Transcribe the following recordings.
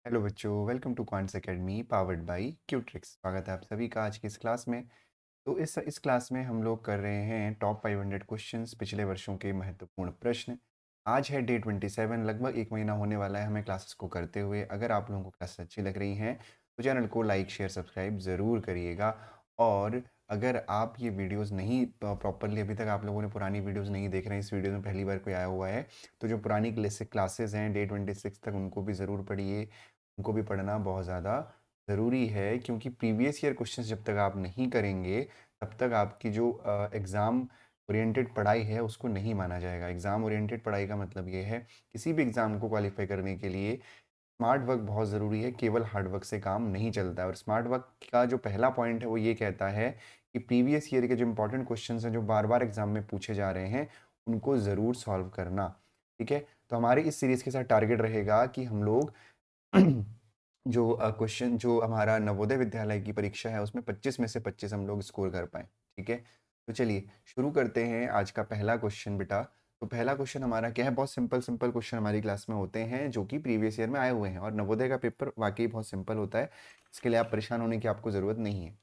Hello बच्चों, welcome to Quants Academy powered by Qtrix. स्वागत है आप सभी का आज की इस क्लास में। तो इस क्लास में हम लोग कर रहे हैं टॉप 500 क्वेश्चंस, पिछले वर्षों के महत्वपूर्ण प्रश्न। आज है डे 27, लगभग एक महीना होने वाला है हमें क्लासेस को करते हुए। अगर आप लोगों को क्लासेस अच्छी लग रही हैं तो चैनल को लाइक शेयर सब्सक्राइब ज़रूर करिएगा। और अगर आप ये वीडियोस नहीं प्रॉपरली, अभी तक आप लोगों ने पुरानी वीडियोस नहीं देख रहे हैं, इस वीडियो में पहली बार कोई आया हुआ है, तो जो पुरानी क्लासेस हैं डे 26 तक, उनको भी ज़रूर पढ़िए। उनको भी पढ़ना बहुत ज़्यादा ज़रूरी है, क्योंकि प्रीवियस ईयर क्वेश्चंस जब तक आप नहीं करेंगे तब तक आपकी जो एग्ज़ाम ओरिएंटेड पढ़ाई है उसको नहीं माना जाएगा। एग्ज़ाम ओरिएंटेड पढ़ाई का मतलब ये है, किसी भी एग्ज़ाम को क्वालिफाई करने के लिए स्मार्ट वर्क बहुत ज़रूरी है, केवल हार्ड वर्क से काम नहीं चलता है। और स्मार्ट वर्क का जो पहला पॉइंट है वो ये कहता है कि प्रीवियस ईयर के जो इंपॉर्टेंट क्वेश्चंस हैं, जो बार बार एग्जाम में पूछे जा रहे हैं, उनको ज़रूर सॉल्व करना। ठीक है, तो हमारे इस सीरीज़ के साथ टारगेट रहेगा कि हम लोग जो क्वेश्चन, जो हमारा नवोदय विद्यालय की परीक्षा है उसमें 25 में से 25 हम लोग स्कोर कर पाएँ। ठीक है, तो चलिए शुरू करते हैं आज का पहला क्वेश्चन बेटा। तो पहला क्वेश्चन हमारा क्या है, बहुत सिंपल सिंपल क्वेश्चन हमारी क्लास में होते हैं जो कि प्रीवियस ईयर में आए हुए हैं, और नवोदय का पेपर वाकई बहुत सिंपल होता है। इसके लिए आप परेशान होने की आपको ज़रूरत नहीं है।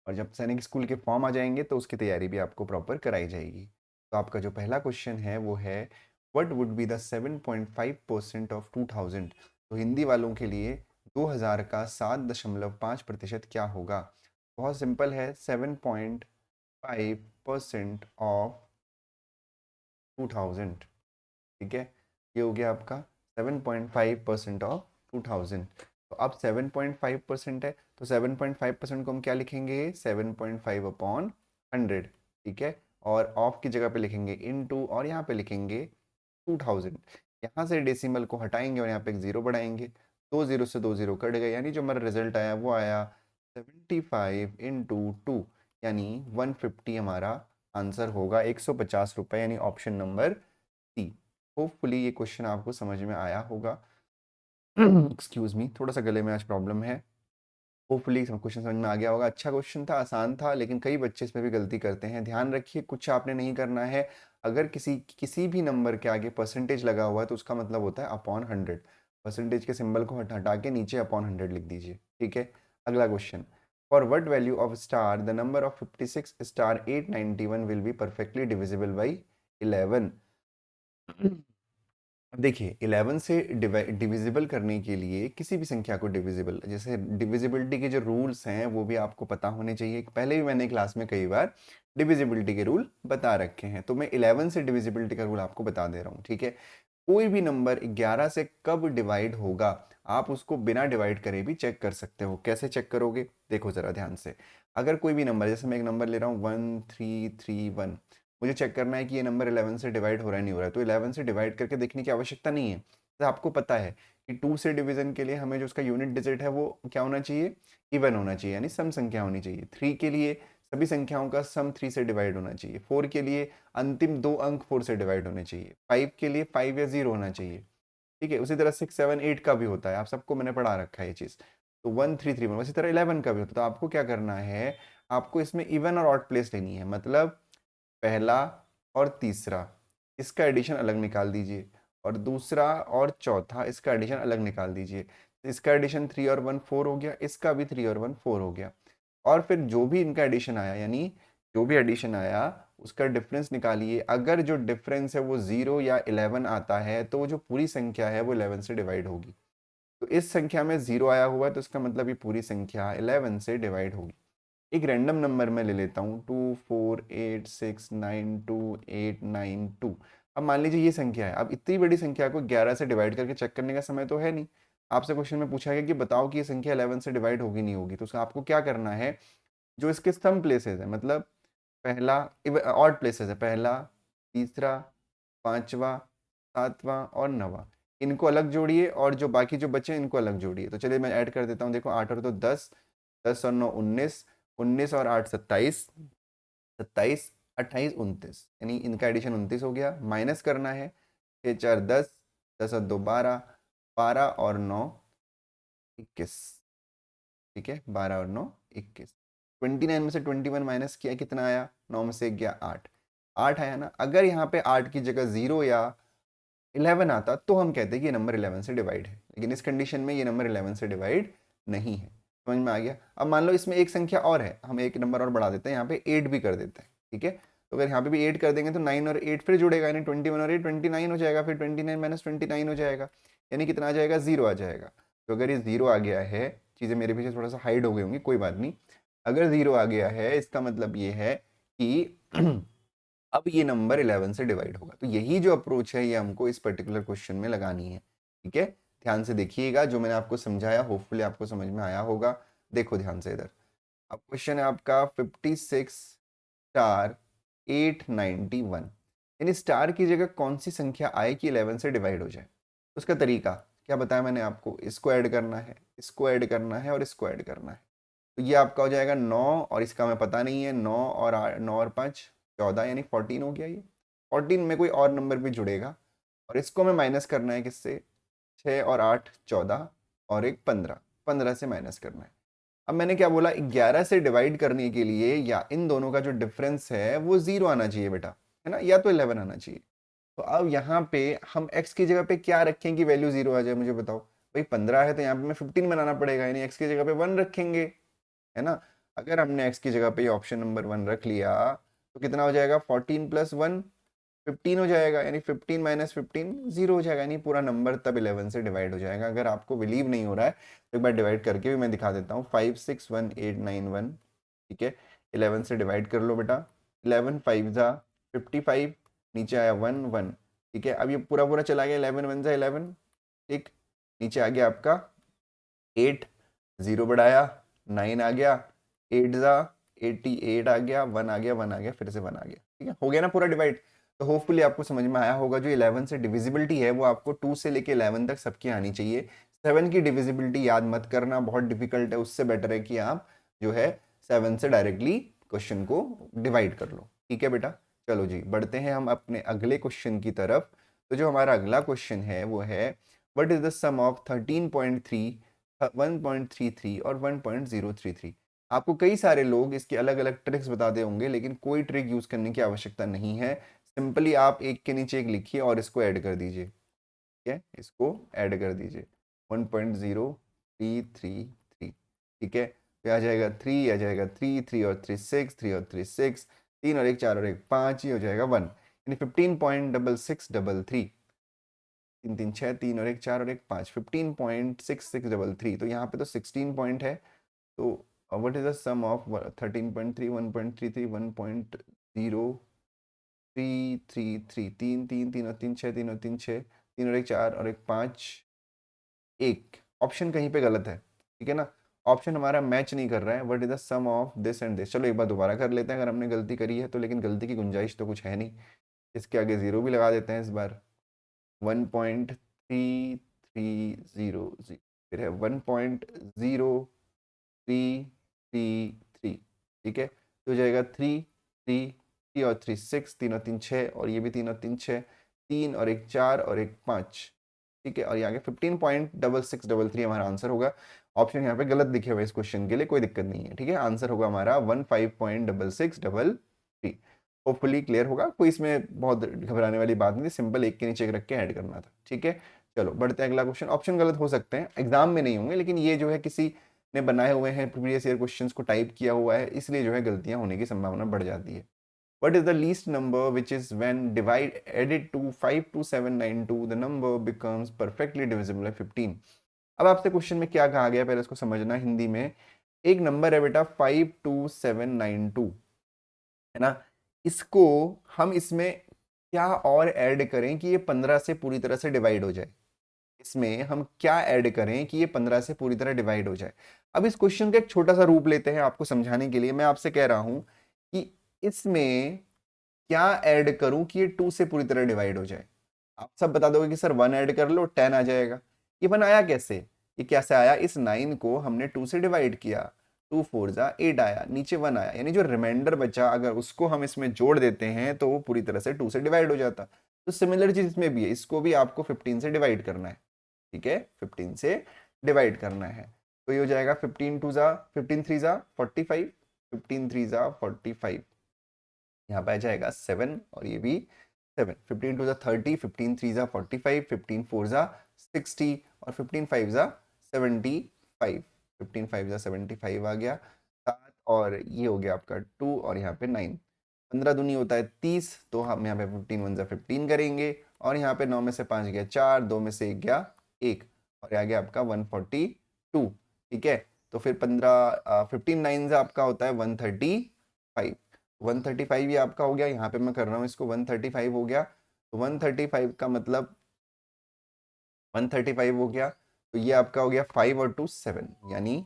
और जब सैनिक स्कूल के फॉर्म आ जाएंगे तो उसकी तैयारी भी आपको प्रॉपर कराई जाएगी। तो आपका जो पहला क्वेश्चन है वो है, what would be the 7.5% of 2000। तो हिंदी वालों के लिए 2000 का 7.5% क्या होगा। बहुत सिंपल है, 7.5% ऑफ 2000। ठीक है, ये हो गया आपका 7.5% ऑफ 2000। तो अब 7.5% है, तो 7.5% को हम क्या लिखेंगे, 7.5 अपॉन 100। ठीक है, और ऑफ की जगह पे लिखेंगे इनटू, और यहाँ पे लिखेंगे 2000। यहाँ से डेसिमल को हटाएंगे और यहाँ पे एक जीरो बढ़ाएंगे, दो जीरो से दो जीरो कट गए, यानी जो हमारा रिजल्ट आया वो आया 75 इंटू 2, यानी 150 हमारा आंसर होगा, 150 रुपये, यानी ऑप्शन नंबर सी। होपफुली ये क्वेश्चन आपको समझ में आया होगा। एक्सक्यूज मी, थोड़ा सा गले में आज प्रॉब्लम है। होपफुली क्वेश्चन समझ में आ गया होगा। अच्छा क्वेश्चन था, आसान था, लेकिन कई बच्चे इसमें भी गलती करते हैं। ध्यान रखिए, कुछ आपने नहीं करना है। अगर किसी किसी भी नंबर के आगे परसेंटेज लगा हुआ है तो उसका मतलब होता है अपॉन 100। परसेंटेज के सिंबल को हटा के नीचे अपॉन 100 लिख दीजिए। ठीक है, अगला question, for what value of star the number of 56 star 891 will be perfectly divisible by 11। अब देखिए, 11 से डिविजिबल करने के लिए किसी भी संख्या को डिविजिबल, जैसे डिविजिबिलिटी के जो रूल्स हैं वो भी आपको पता होने चाहिए। पहले भी मैंने क्लास में कई बार डिविजिबिलिटी के रूल बता रखे हैं, तो मैं 11 से डिविजिबिलिटी का रूल आपको बता दे रहा हूँ। ठीक है, कोई भी नंबर 11 से कब डिवाइड होगा, आप उसको बिना डिवाइड करे भी चेक कर सकते हो। कैसे चेक करोगे, देखो ज़रा ध्यान से। अगर कोई भी नंबर, जैसे मैं एक नंबर ले रहा हूँ 1331, मुझे चेक करना है कि ये नंबर 11 से डिवाइड हो रहा है नहीं हो रहा है, तो 11 से डिवाइड करके देखने की आवश्यकता नहीं है। तो आपको पता है कि 2 से डिवीजन के लिए हमें जो उसका यूनिट डिजिट है वो क्या होना चाहिए, इवन होना चाहिए, यानी सम संख्या होनी चाहिए। 3 के लिए सभी संख्याओं का सम 3 से डिवाइड होना चाहिए। 4 के लिए अंतिम दो अंक 4 से डिवाइड होने चाहिए। 5 के लिए 5 या 0 होना चाहिए। ठीक है, उसी तरह 6 7 8 का भी होता है, आप सबको मैंने पढ़ा रखा है ये चीज़। तो 1 3 3 1, उसी तरह 11 का भी होता है। तो आपको क्या करना है, आपको इसमें इवन और ऑड प्लेस लेनी है, मतलब पहला और तीसरा इसका एडिशन अलग निकाल दीजिए, और दूसरा और चौथा इसका एडिशन अलग निकाल दीजिए। तो इसका एडिशन 3 और 1 4 हो गया, इसका भी 3 और 1 4 हो गया। और फिर जो भी इनका एडिशन आया, यानी जो भी एडिशन आया उसका डिफरेंस निकालिए। अगर जो डिफरेंस है वो 0 या 11 आता है तो वो जो पूरी संख्या है वो 11 से डिवाइड होगी। तो इस संख्या में 0 आया हुआ है तो इसका मतलब ये पूरी संख्या 11 से डिवाइड होगी। एक रैंडम नंबर मैं ले लेता हूँ, 2486928892। अब मान लीजिए ये संख्या है। अब इतनी बड़ी संख्या को 11 से डिवाइड करके चेक करने का समय तो है नहीं। आपसे क्वेश्चन में पूछा गया कि बताओ कि ये संख्या 11 से डिवाइड होगी नहीं होगी, तो उसका आपको क्या करना है, जो इसके सम प्लेसेस है, मतलब पहला ऑड प्लेसेस है, पहला, तीसरा, पांचवा, सातवां और नवा, इनको अलग जोड़िए, और जो बाकी जो बचे इनको अलग जोड़िए। तो चलिए मैं ऐड कर देता हूँ। देखो 8 और 2 10, 10 और 9 19, 19 और 8 27, 27 28 29, यानी इनका एडिशन 29 हो गया। माइनस करना है, 6 4 10, 10 और 2 12, 12 और 9 21। ठीक है, 12 और 9 21। 29 में से 21 माइनस किया, कितना आया, 9 में से गया 8, 8 आया ना। अगर यहाँ पे 8 की जगह 0 या 11 आता तो हम कहते हैं कि ये नंबर 11 से डिवाइड है, लेकिन इस कंडीशन में ये नंबर 11 से डिवाइड नहीं है। समझ में आ गया। अब मान लो इसमें एक संख्या और है, हम एक नंबर और बढ़ा देते हैं, यहाँ पे 8 भी कर देते हैं, ठीक है। तो अगर यहाँ पे भी 8 कर देंगे तो 9 और 8 फिर जुड़ेगा, यानी 21 और 8 29 हो जाएगा, फिर 29 माइनस 29 हो जाएगा, यानी कितना आ जाएगा, 0 आ जाएगा। तो अगर ये 0 आ गया है, चीज़ें मेरे पीछे थोड़ा सा हाइड हो गई होंगी, कोई बात नहीं। अगर 0 आ गया है इसका मतलब ये है कि अब ये नंबर 11 से डिवाइड होगा। तो यही जो अप्रोच है ये हमको इस पर्टिकुलर क्वेश्चन में लगानी है, ठीक है। ध्यान से देखिएगा, जो मैंने आपको समझाया होपफुली आपको समझ में आया होगा। देखो ध्यान से इधर, अब क्वेश्चन है आपका 56 स्टार 891, यानी स्टार की जगह कौन सी संख्या आए कि 11 से डिवाइड हो जाए। उसका तरीका क्या बताया मैंने आपको, इसको ऐड करना है, इसको ऐड करना है और इसको ऐड करना है। तो ये आपका हो जाएगा 9, और इसका हमें पता नहीं है, 9 और 9 और 5 14, यानी 14 हो गया। ये 14 में कोई और नंबर भी जुड़ेगा, और इसको हमें माइनस करना है किससे, 6 और 8 14 और एक 15, 15 से माइनस करना है। अब मैंने क्या बोला, 11 से डिवाइड करने के लिए या इन दोनों का जो डिफरेंस है वो 0 आना चाहिए बेटा, है ना, या तो 11 आना चाहिए। तो अब यहाँ पे हम x की जगह पे क्या रखें कि वैल्यू 0 आ जाए, मुझे बताओ। भाई 15 है तो यहाँ पे मैं 15 बनाना पड़ेगा, यानी x की जगह पे 1 रखेंगे, है ना। अगर हमने x की जगह पे ऑप्शन नंबर 1 रख लिया तो कितना हो जाएगा, 14 प्लस 1 15 हो जाएगा, यानी 15 माइनस 15 0 हो जाएगा, यानी पूरा नंबर तब 11 से डिवाइड हो जाएगा। अगर आपको बिलीव नहीं हो रहा है तो एक बार डिवाइड करके भी मैं दिखा देता हूँ। 561891, ठीक है, 11 से डिवाइड कर लो बेटा। 11 5 जा 55, नीचे आया 1 1, ठीक है। अब ये पूरा पूरा चला गया, 11 1 जा 11, ठीक। नीचे आ गया आपका 8, 0 बढ़ाया 9 आ गया, 8 जा 88 आ गया, 1 आ गया, 1 आ गया, फिर से 1 आ गया, ठीक है। हो गया ना पूरा डिवाइड। तो होपफुली आपको समझ में आया होगा, जो 11 से डिविजिबिलिटी है वो आपको 2 से लेके 11 तक सबकी आनी चाहिए। 7 की डिविजिबिलिटी याद मत करना, बहुत डिफिकल्ट है, उससे बेटर है कि आप जो है 7 से डायरेक्टली क्वेश्चन को डिवाइड कर लो, ठीक है बेटा। चलो जी, बढ़ते हैं हम अपने अगले क्वेश्चन की तरफ। तो जो हमारा अगला क्वेश्चन है वो है, what is the sum of 13.3, 1.33 और 1.033। आपको कई सारे लोग इसके अलग अलग ट्रिक्स बताते होंगे, लेकिन कोई ट्रिक यूज करने की आवश्यकता नहीं है। सिंपली आप एक के नीचे एक लिखिए और इसको ऐड कर दीजिए, ठीक है, इसको ऐड कर दीजिए। 1.0333, ठीक है। तो आ जाएगा 3, आ जाएगा 3, 3 और 3 6, 3 और 3 6, 3 और 1 4 और 1 5, ये हो जाएगा 1, यानी 15.6633। 3 3 6, 3 और 1 4 और 1 5, 15.6633। तो यहाँ पे तो 16 पॉइंट है। तो what is the sum of 13.3, 1.33, 1.03333, 3 3 3 और 3 6, 3 और 3 6, 3 और 1 4 और 1 5, 1 ऑप्शन कहीं पे गलत है, ठीक है ना। ऑप्शन हमारा मैच नहीं कर रहा है। What is the sum of this and this. चलो एक बार दोबारा कर लेते हैं, अगर हमने गलती करी है तो, लेकिन गलती की गुंजाइश तो कुछ है नहीं। इसके आगे 0 भी लगा देते हैं इस बार। 1.3330, फिर है 1.0333, ठीक है। तो हो जाएगा 3 3 3 और 3 6, 3 और 3 6, और ये भी 3 और 3 6, 3 और 1 4 और 1 5, ठीक है। और ये आगे 15.6633 हमारा आंसर होगा। ऑप्शन यहाँ पे गलत दिखे हुए इस क्वेश्चन के लिए, कोई दिक्कत नहीं है, ठीक है। आंसर होगा हमारा 15.6633। होपफुली क्लियर होगा, कोई इसमें बहुत घबराने वाली बात नहीं थी, सिंपल एक के नीचे एक रख के ऐड करना था, ठीक है। चलो बढ़ते हैं अगला क्वेश्चन। ऑप्शन गलत हो सकते हैं, एग्जाम में नहीं होंगे, लेकिन ये जो है किसी ने बनाए हुए हैं, प्रीवियस ईयर क्वेश्चंस को टाइप किया हुआ है, इसलिए जो है गलतियां होने की संभावना बढ़ जाती है। What is the least number which is when divide added to 52792 the number becomes perfectly divisible by 15। अब आपसे क्वेश्चन में क्या कहा गया, पहले इसको समझना हिंदी में। एक नंबर है बेटा 52792, है ना। इसको हम इसमें क्या और ऐड करें कि ये 15 से पूरी तरह से डिवाइड हो जाए। इसमें हम क्या ऐड करें कि ये 15 से पूरी तरह डिवाइड हो जाए। अब इस क्वेश्चन का एक छोटा सा रूप लेते हैं आपको समझाने के लिए। मैं आपसे कह रहा हूं कि इसमें क्या ऐड करूं कि ये 2 से पूरी तरह डिवाइड हो जाए। आप सब बता दोगे कि सर 1 ऐड कर लो 10 आ जाएगा। ये 1 आया कैसे, ये कैसे आया, इस 9 को हमने 2 से डिवाइड किया, 2 4 जा 8 आया, नीचे 1 आया, यानी जो रिमाइंडर बचा अगर उसको हम इसमें जोड़ देते हैं तो वो पूरी तरह से 2 से डिवाइड हो जाता। तो सिमिलर चीज इसमें भी है, इसको भी आपको 15 से डिवाइड करना है, ठीक है, 15 से डिवाइड करना है। तो ये हो जाएगा 15 2 जा 15 3 जा 45, 15 3 जा 45, यहाँ पे आ जाएगा 7 और ये भी 7, 15 2 जा 30, 15 3 जा 45, 15 4 जा 60 और 15 5 जा 75, 15 5 जा 75 आ गया 7 और ये हो गया आपका 2 और यहाँ पे 9, 15 दूनी होता है 30, तो हम यहाँ पे 15 1 जा 15 करेंगे और यहाँ पे 9 में से 5 गया 4, 2 में से 1 गया 1 और आ गया आपका 142। ठीक है, तो फिर 15 9 से आपका होता है 135, 135 ये आपका हो गया, यहाँ पे मैं कर रहा हूँ इसको 135 हो गया, तो 135 का मतलब 135 हो गया, तो ये आपका हो गया 5 और 2 7 यानी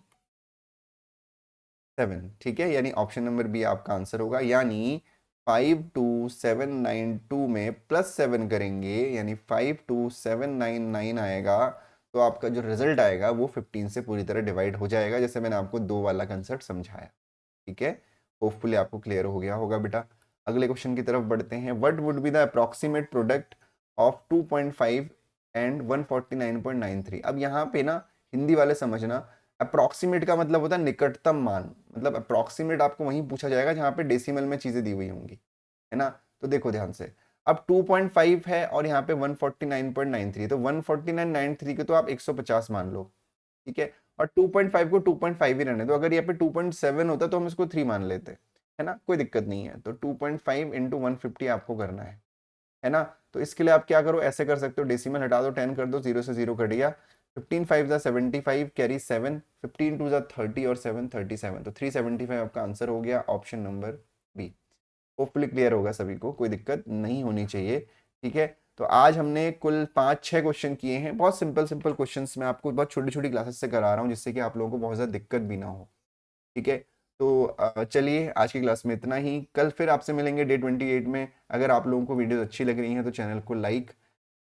7। ठीक है, यानी ऑप्शन नंबर बी आपका आंसर होगा, यानी 52792 में +7 करेंगे यानी 52799 आएगा, तो आपका जो रिजल्ट आएगा वो 15 से पूरी तरह डिवाइड हो जाएगा, जैसे मैंने आपको 2 वाला कंसेप्ट समझाया। ठीक है, होपफुली आपको क्लियर हो गया होगा बेटा। अगले क्वेश्चन की तरफ बढ़ते हैं। What would be the approximate product of 2.5 and 149.93। अब यहाँ पे ना हिंदी वाले समझना, अप्रॉक्सीमेट का मतलब होता है निकटतम मान, मतलब अप्रॉक्सीमेट आपको वहीं पूछा जाएगा जहाँ पे डेसिमल में चीजें दी हुई होंगी, है ना। तो देखो ध्यान से, अब 2.5 है और यहाँ पे 149.93, तो 149.93 के तो आप 150 मान लो, ठीक है, और 2.5 को 2.5 ही रहने दो। अगर यहाँ पे 2.7 होता तो हम इसको 3 मान लेते, है ना, कोई दिक्कत नहीं है। तो 2.5 इंटू 150 आपको करना है ना। तो इसके लिए आप क्या करो, ऐसे कर सकते हो, डेसिमल हटा दो, 10 कर दो, 0 से 0 कट गया, 15 5 जा 75 कैरी 7, 15 2 जा 30 और 7 37, तो 375 आपका आंसर हो गया, option number B. Hopefully clear होगा सभी को, कोई दिक्कत नहीं होनी चाहिए। ठीक है, तो आज हमने कुल 5-6 क्वेश्चन किए हैं, बहुत सिंपल सिंपल क्वेश्चंस मैं आपको बहुत छोटी छोटी क्लासेस से करा रहा हूँ, जिससे कि आप लोगों को बहुत ज़्यादा दिक्कत भी ना हो। ठीक है, तो चलिए आज की क्लास में इतना ही, कल फिर आपसे मिलेंगे डे 28 में। अगर आप लोगों को वीडियो अच्छी लग रही है तो चैनल को लाइक,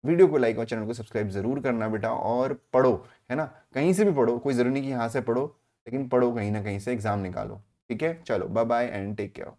वीडियो को लाइक और चैनल को सब्सक्राइब जरूर करना बेटा, और पढ़ो, है ना, कहीं से भी पढ़ो, कोई ज़रूरी नहीं कि यहाँ से पढ़ो, लेकिन पढ़ो कहीं ना कहीं से, एग्जाम निकालो। ठीक है, चलो bye bye and take care.